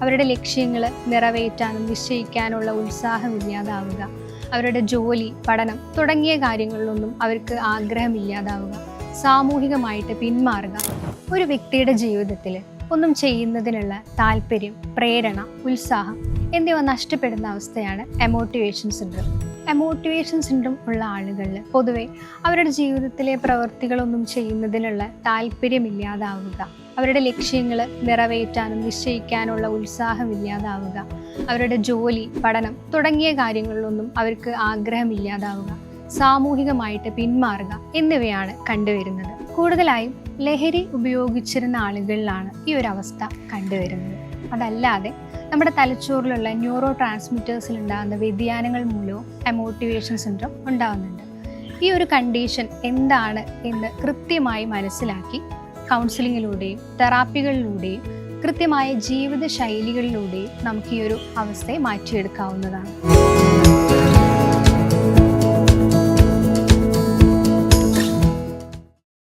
അവരുടെ ലക്ഷ്യങ്ങൾ നിറവേറ്റാനും നിശ്ചയിക്കാനുള്ള ഉത്സാഹമില്ലാതാവുക, അവരുടെ ജോലി, പഠനം തുടങ്ങിയ കാര്യങ്ങളിലൊന്നും അവർക്ക് ആഗ്രഹമില്ലാതാവുക, സാമൂഹികമായിട്ട് പിന്മാറുക. ഒരു വ്യക്തിയുടെ ജീവിതത്തിൽ ഒന്നും ചെയ്യുന്നതിനുള്ള താല്പര്യം, പ്രേരണ, ഉത്സാഹം എന്നിവ നഷ്ടപ്പെടുന്ന അവസ്ഥയാണ് എമോട്ടിവേഷൻ സിൻഡ്രോം. എമോട്ടിവേഷൻ സിൻഡ്രോം ഉള്ള ആളുകളിൽ പൊതുവെ അവരുടെ ജീവിതത്തിലെ പ്രവൃത്തികളൊന്നും ചെയ്യുന്നതിനുള്ള താല്പര്യമില്ലാതാവുക, അവരുടെ ലക്ഷ്യങ്ങൾ നിറവേറ്റാനും നിശ്ചയിക്കാനുള്ള ഉത്സാഹമില്ലാതാവുക, അവരുടെ ജോലി, പഠനം തുടങ്ങിയ കാര്യങ്ങളിലൊന്നും അവർക്ക് ആഗ്രഹമില്ലാതാവുക, സാമൂഹികമായിട്ട് പിന്മാറുക എന്നിവയാണ് കണ്ടുവരുന്നത്. കൂടുതലായും ലഹരി ഉപയോഗിച്ചിരുന്ന ആളുകളിലാണ് ഈ ഒരു അവസ്ഥ കണ്ടുവരുന്നത്. അതല്ലാതെ നമ്മുടെ തലച്ചോറിലുള്ള ന്യൂറോ ട്രാൻസ്മിറ്റേഴ്സിൽ ഉണ്ടാകുന്ന വ്യതിയാനങ്ങൾ മൂലവും എമോട്ടിവേഷൻ സിൻഡ്രോം ഉണ്ടാകുന്നുണ്ട്. ഈ ഒരു കണ്ടീഷൻ എന്താണ് എന്ന് കൃത്യമായി മനസ്സിലാക്കി കൗൺസിലിങ്ങിലൂടെയും തെറാപ്പികളിലൂടെയും കൃത്യമായ ജീവിത ശൈലികളിലൂടെയും നമുക്ക് ഈ ഒരു അവസ്ഥയെ മാറ്റിയെടുക്കാവുന്നതാണ്.